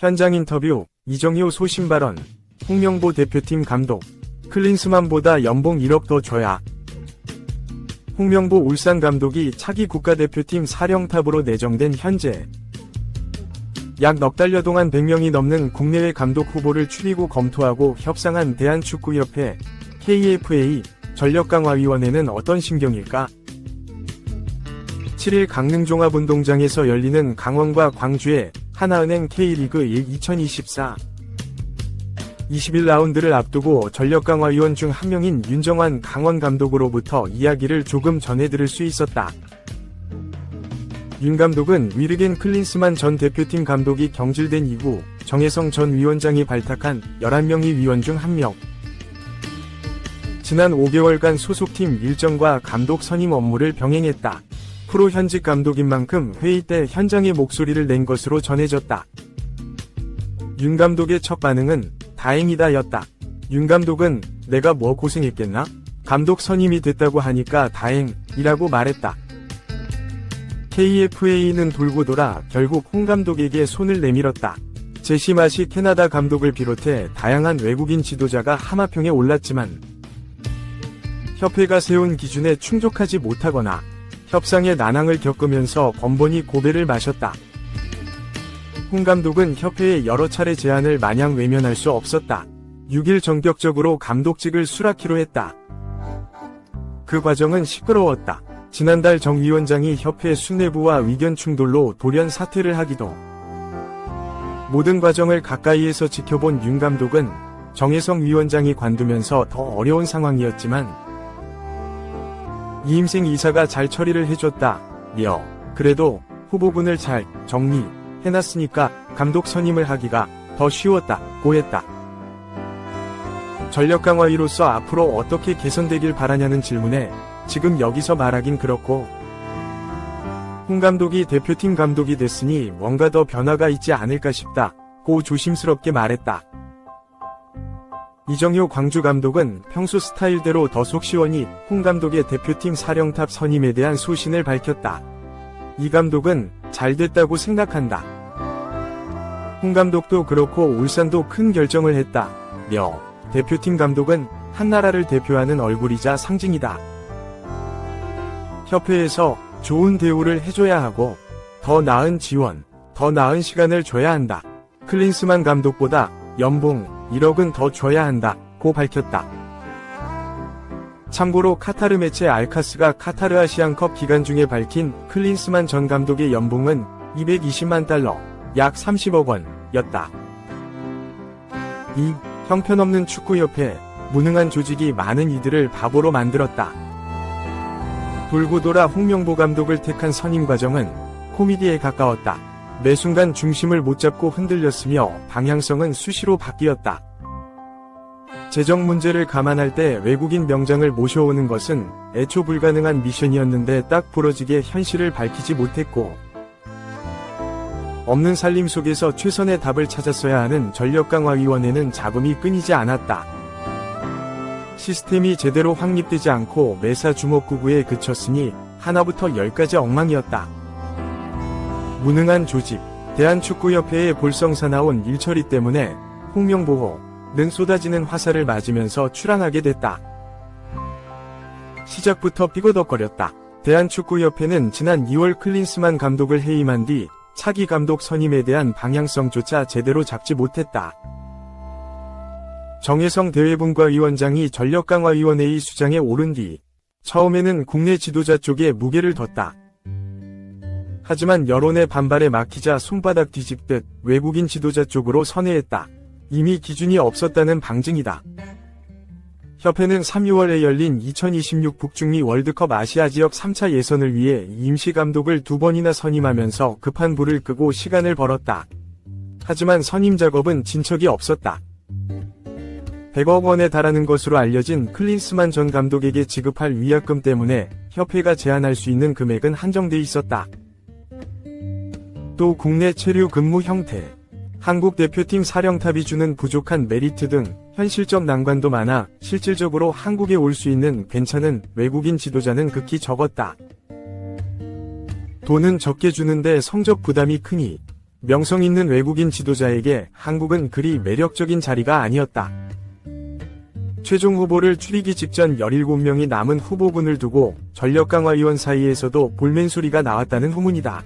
현장 인터뷰, 이정효 소신 발언, 홍명보 대표팀 감독, 클린스만보다 연봉 1억 더 줘야. 홍명보 울산 감독이 차기 국가대표팀 사령탑으로 내정된 현재 약 넉 달여 동안 100명이 넘는 국내외 감독 후보를 추리고 검토하고 협상한 대한축구협회 KFA 전력강화위원회는 어떤 심경일까? 7일 강릉종합운동장에서 열리는 강원과 광주의 하나은행 K리그 1 2024 21라운드를 앞두고 전력강화위원 중 한 명인 윤정환 강원 감독으로부터 이야기를 조금 전해 들을 수 있었다. 윤 감독은 위르겐 클린스만 전 대표팀 감독이 경질된 이후 정혜성 전 위원장이 발탁한 11명의 위원 중 한 명. 지난 5개월간 소속팀 일정과 감독 선임 업무를 병행했다. 프로 현직 감독인 만큼 회의 때 현장의 목소리를 낸 것으로 전해졌다. 윤 감독의 첫 반응은 다행이다 였다. 윤 감독은 내가 뭐 고생했겠나? 감독 선임이 됐다고 하니까 다행이라고 말했다. KFA는 돌고 돌아 결국 홍 감독에게 손을 내밀었다. 제시 마시 캐나다 감독을 비롯해 다양한 외국인 지도자가 하마평에 올랐지만 협회가 세운 기준에 충족하지 못하거나 협상의 난항을 겪으면서 번번이 고배를 마셨다. 홍 감독은 협회의 여러 차례 제안을 마냥 외면할 수 없었다. 6일 전격적으로 감독직을 수락키로 했다. 그 과정은 시끄러웠다. 지난달 정 위원장이 협회 수뇌부와 의견 충돌로 돌연 사퇴를 하기도. 모든 과정을 가까이에서 지켜본 윤 감독은 정혜성 위원장이 관두면서 더 어려운 상황이었지만 이임생 이사가 잘 처리를 해줬다. 그래도 후보군을 잘 정리해놨으니까 감독 선임을 하기가 더 쉬웠다고 했다. 전력강화위로서 앞으로 어떻게 개선되길 바라냐는 질문에 지금 여기서 말하긴 그렇고 홍 감독이 대표팀 감독이 됐으니 뭔가 더 변화가 있지 않을까 싶다고 조심스럽게 말했다. 이정효 광주 감독은 평소 스타일대로 더 속 시원히 홍 감독의 대표팀 사령탑 선임에 대한 소신을 밝혔다. 이 감독은 잘 됐다고 생각한다. 홍 감독도 그렇고 울산도 큰 결정을 했다. 대표팀 감독은 한 나라를 대표하는 얼굴이자 상징이다. 협회에서 좋은 대우를 해줘야 하고 더 나은 지원, 더 나은 시간을 줘야 한다. 클린스만 감독보다 연봉 1억은 더 줘야 한다고 밝혔다. 참고로 카타르 매체 알카스가 카타르 아시안컵 기간 중에 밝힌 클린스만 전 감독의 연봉은 220만 달러, 약 30억 원이었다. 이 형편없는 축구협회, 무능한 조직이 많은 이들을 바보로 만들었다. 돌고 돌아 홍명보 감독을 택한 선임 과정은 코미디에 가까웠다. 매 순간 중심을 못 잡고 흔들렸으며 방향성은 수시로 바뀌었다. 재정 문제를 감안할 때 외국인 명장을 모셔오는 것은 애초 불가능한 미션이었는데 딱 부러지게 현실을 밝히지 못했고 없는 살림 속에서 최선의 답을 찾았어야 하는 전력강화위원회는 잡음이 끊이지 않았다. 시스템이 제대로 확립되지 않고 매사 주먹구구에 그쳤으니 하나부터 10까지 엉망이었다. 무능한 조직, 대한축구협회의 볼썽사나운 일처리 때문에 홍명보호는 쏟아지는 화살을 맞으면서 출항하게 됐다. 시작부터 삐거덕거렸다. 대한축구협회는 지난 2월 클린스만 감독을 해임한 뒤 차기 감독 선임에 대한 방향성조차 제대로 잡지 못했다. 정혜성 대외분과위원장이 전력강화위원회의 수장에 오른 뒤 처음에는 국내 지도자 쪽에 무게를 뒀다. 하지만 여론의 반발에 막히자 손바닥 뒤집듯 외국인 지도자 쪽으로 선회했다. 이미 기준이 없었다는 방증이다. 협회는 3, 6월에 열린 2026 북중미 월드컵 아시아 지역 3차 예선을 위해 임시 감독을 2번이나 선임하면서 급한 불을 끄고 시간을 벌었다. 하지만 선임 작업은 진척이 없었다. 100억 원에 달하는 것으로 알려진 클린스만 전 감독에게 지급할 위약금 때문에 협회가 제한할 수 있는 금액은 한정돼 있었다. 또 국내 체류 근무 형태, 한국 대표팀 사령탑이 주는 부족한 메리트 등 현실적 난관도 많아 실질적으로 한국에 올 수 있는 괜찮은 외국인 지도자는 극히 적었다. 돈은 적게 주는데 성적 부담이 크니 명성 있는 외국인 지도자에게 한국은 그리 매력적인 자리가 아니었다. 최종 후보를 추리기 직전 17명이 남은 후보군을 두고 전력강화위원 사이에서도 볼멘 소리가 나왔다는 후문이다.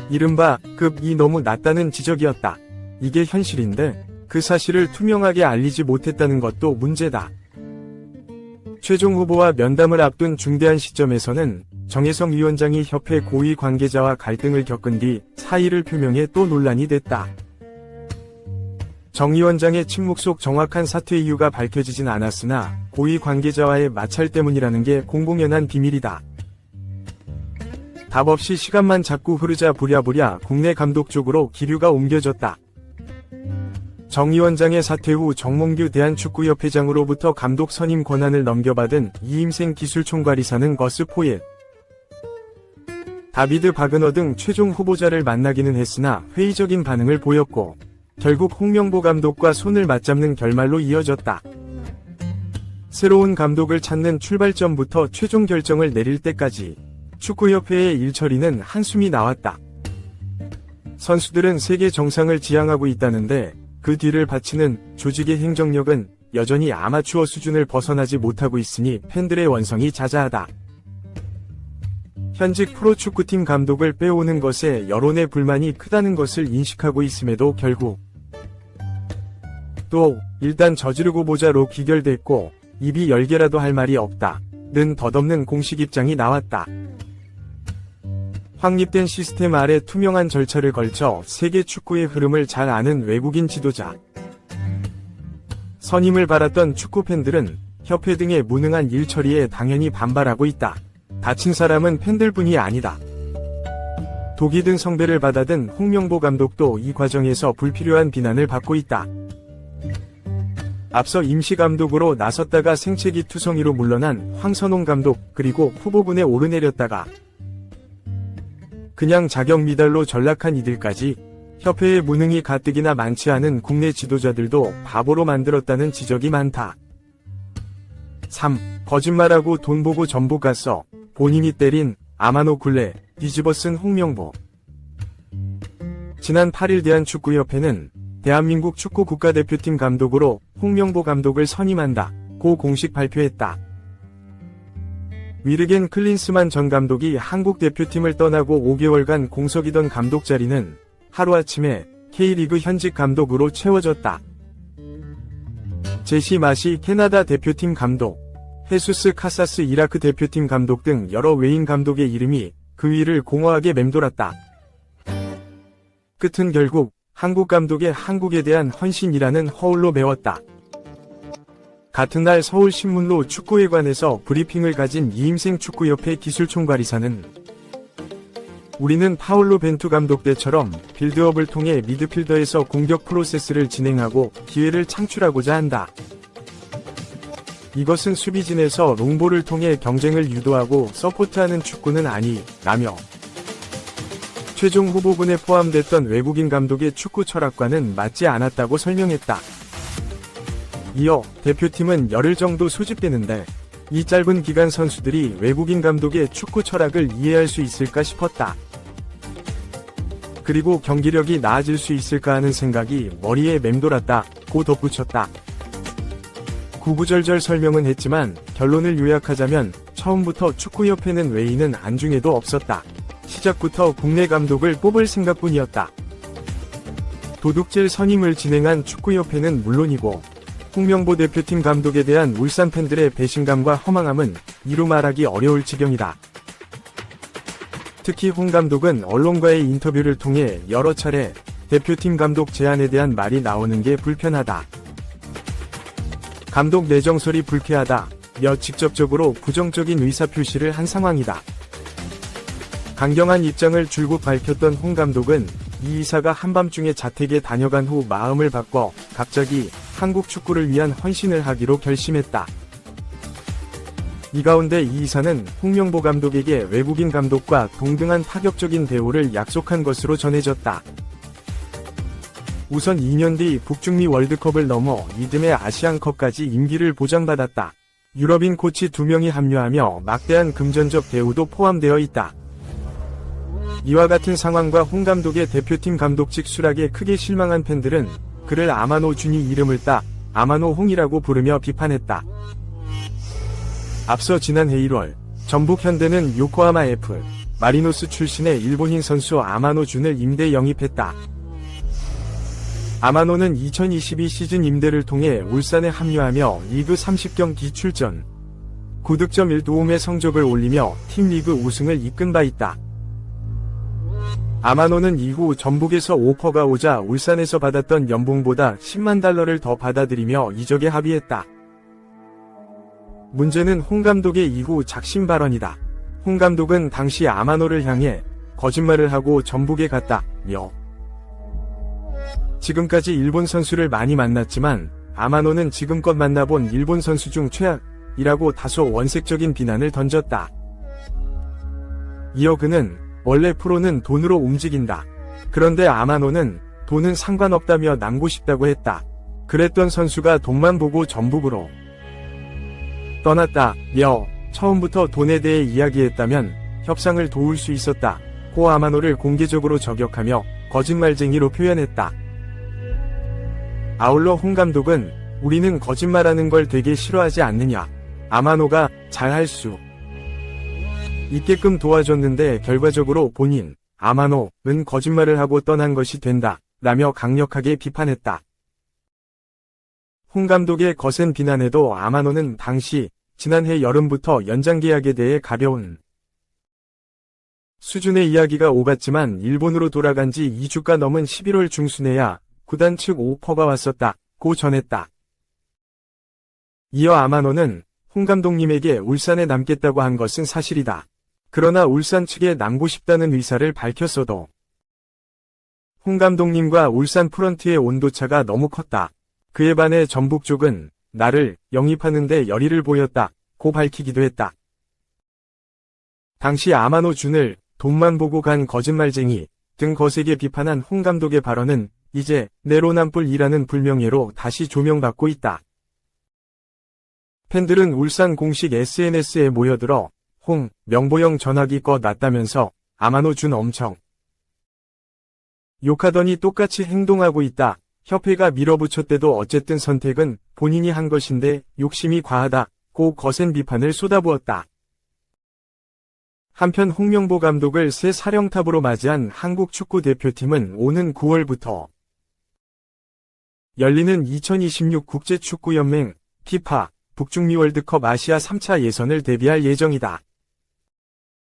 이른바 급이 너무 낮다는 지적이었다. 이게 현실인데 그 사실을 투명하게 알리지 못했다는 것도 문제다. 최종 후보와 면담을 앞둔 중대한 시점에서는 정혜성 위원장이 협회 고위 관계자와 갈등을 겪은 뒤 사의를 표명해 또 논란이 됐다. 정 위원장의 침묵 속 정확한 사퇴 이유가 밝혀지진 않았으나 고위 관계자와의 마찰 때문이라는 게 공공연한 비밀이다. 답 없이 시간만 자꾸 흐르자 부랴부랴 국내 감독 쪽으로 기류가 옮겨졌다. 정 위원장의 사퇴 후 정몽규 대한축구협회장으로부터 감독 선임 권한을 넘겨받은 이임생 기술총괄이사는 거스포엣, 다비드 바그너 등 최종 후보자를 만나기는 했으나 회의적인 반응을 보였고 결국 홍명보 감독과 손을 맞잡는 결말로 이어졌다. 새로운 감독을 찾는 출발점부터 최종 결정을 내릴 때까지 축구협회의 일처리는 한숨이 나왔다. 선수들은 세계 정상을 지향하고 있다는데 그 뒤를 바치는 조직의 행정력은 여전히 아마추어 수준을 벗어나지 못하고 있으니 팬들의 원성이 자자하다. 현직 프로축구팀 감독을 빼오는 것에 여론의 불만이 크다는 것을 인식하고 있음에도 결국 또 일단 저지르고 보자로 귀결됐고 입이 열개라도 할 말이 없다는 덧없는 공식 입장이 나왔다. 확립된 시스템 아래 투명한 절차를 걸쳐 세계 축구의 흐름을 잘 아는 외국인 지도자. 선임을 바랐던 축구팬들은 협회 등의 무능한 일처리에 당연히 반발하고 있다. 다친 사람은 팬들뿐이 아니다. 독이 든 성배를 받아든 홍명보 감독도 이 과정에서 불필요한 비난을 받고 있다. 앞서 임시감독으로 나섰다가 생채기 투성이로 물러난 황선홍 감독 그리고 후보군에 오르내렸다가 그냥 자격 미달로 전락한 이들까지 협회의 무능이 가뜩이나 많지 않은 국내 지도자들도 바보로 만들었다는 지적이 많다. 3. 거짓말하고 돈 보고 전보 갔어. 본인이 때린 아마노 굴레 뒤집어 쓴 홍명보. 지난 8일 대한축구협회는 대한민국 축구 국가대표팀 감독으로 홍명보 감독을 선임한다고 공식 발표했다. 위르겐 클린스만 전 감독이 한국 대표팀을 떠나고 5개월간 공석이던 감독 자리는 하루아침에 K리그 현직 감독으로 채워졌다. 제시 마시 캐나다 대표팀 감독, 헤수스 카사스 이라크 대표팀 감독 등 여러 외인 감독의 이름이 그 위를 공허하게 맴돌았다. 끝은 결국 한국 감독의 한국에 대한 헌신이라는 허울로 메웠다. 같은 날 서울신문로 축구에 관해서 브리핑을 가진 이임생 축구협회 기술총괄이사는 우리는 파울로 벤투 감독 때처럼 빌드업을 통해 미드필더에서 공격 프로세스를 진행하고 기회를 창출하고자 한다. 이것은 수비진에서 롱볼을 통해 경쟁을 유도하고 서포트하는 축구는 아니라며 최종 후보군에 포함됐던 외국인 감독의 축구 철학과는 맞지 않았다고 설명했다. 이어 대표팀은 열흘 정도 소집되는데 이 짧은 기간 선수들이 외국인 감독의 축구 철학을 이해할 수 있을까 싶었다. 그리고 경기력이 나아질 수 있을까 하는 생각이 머리에 맴돌았다고 덧붙였다. 구구절절 설명은 했지만 결론을 요약하자면 처음부터 축구협회는 외인은 안중에도 없었다. 시작부터 국내 감독을 뽑을 생각뿐이었다. 도둑질 선임을 진행한 축구협회는 물론이고 홍명보 대표팀 감독에 대한 울산 팬들의 배신감과 허망함은 이루 말하기 어려울 지경이다. 특히 홍 감독은 언론과의 인터뷰를 통해 여러 차례 대표팀 감독 제안에 대한 말이 나오는 게 불편하다. 감독 내정설이 불쾌하다며 직접적으로 부정적인 의사표시를 한 상황이다. 강경한 입장을 줄곧 밝혔던 홍 감독은 이 이사가 한밤중에 자택에 다녀간 후 마음을 바꿔 갑자기 한국 축구를 위한 헌신을 하기로 결심했다. 이 가운데 이 이사는 홍명보 감독에게 외국인 감독과 동등한 파격적인 대우를 약속한 것으로 전해졌다. 우선 2년 뒤 북중미 월드컵을 넘어 이듬해 아시안컵까지 임기를 보장받았다. 유럽인 코치 2명이 합류하며 막대한 금전적 대우도 포함되어 있다. 이와 같은 상황과 홍 감독의 대표팀 감독직 수락에 크게 실망한 팬들은 그를 아마노 준이 이름을 따 아마노 홍이라고 부르며 비판했다. 앞서 지난해 1월 전북 현대는 요코하마 F 마리노스 출신의 일본인 선수 아마노 준을 임대 영입했다. 아마노는 2022 시즌 임대를 통해 울산에 합류하며 리그 30경기 출전, 9득점 1도움의 성적을 올리며 팀 리그 우승을 이끈 바 있다. 아마노는 이후 전북에서 오퍼가 오자 울산에서 받았던 연봉보다 10만 달러를 더 받아들이며 이적에 합의했다. 문제는 홍 감독의 이후 작심 발언이다. 홍 감독은 당시 아마노를 향해 거짓말을 하고 전북에 갔다며 지금까지 일본 선수를 많이 만났지만 아마노는 지금껏 만나본 일본 선수 중 최악이라고 다소 원색적인 비난을 던졌다. 이어 그는 원래 프로는 돈으로 움직인다. 그런데 아마노는 돈은 상관없다며 남고 싶다고 했다. 그랬던 선수가 돈만 보고 전북으로 떠났다며 처음부터 돈에 대해 이야기했다면 협상을 도울 수 있었다. 고 아마노를 공개적으로 저격하며 거짓말쟁이로 표현했다. 아울러 홍 감독은 우리는 거짓말하는 걸 되게 싫어하지 않느냐. 아마노가 잘할 수 있게끔 도와줬는데 결과적으로 본인, 아마노는 거짓말을 하고 떠난 것이 된다. 라며 강력하게 비판했다. 홍 감독의 거센 비난에도 아마노는 당시 지난해 여름부터 연장 계약에 대해 가벼운 수준의 이야기가 오갔지만 일본으로 돌아간 지 2주가 넘은 11월 중순에야 구단 측 오퍼가 왔었다고 전했다. 이어 아마노는 홍 감독님에게 울산에 남겠다고 한 것은 사실이다. 그러나 울산 측에 남고 싶다는 의사를 밝혔어도 홍 감독님과 울산 프런트의 온도차가 너무 컸다. 그에 반해 전북 쪽은 나를 영입하는데 열의를 보였다고 밝히기도 했다. 당시 아마노 준을 돈만 보고 간 거짓말쟁이 등 거세게 비판한 홍 감독의 발언은 이제 내로남불이라는 불명예로 다시 조명받고 있다. 팬들은 울산 공식 SNS에 모여들어 홍, 명보형 전화기 꺼 놨다면서 아마노 준 엄청 욕하더니 똑같이 행동하고 있다. 협회가 밀어붙였대도 어쨌든 선택은 본인이 한 것인데 욕심이 과하다고 거센 비판을 쏟아부었다. 한편 홍명보 감독을 새 사령탑으로 맞이한 한국 축구 대표팀은 오는 9월부터 열리는 2026 국제축구연맹 FIFA 북중미 월드컵 아시아 3차 예선을 대비할 예정이다.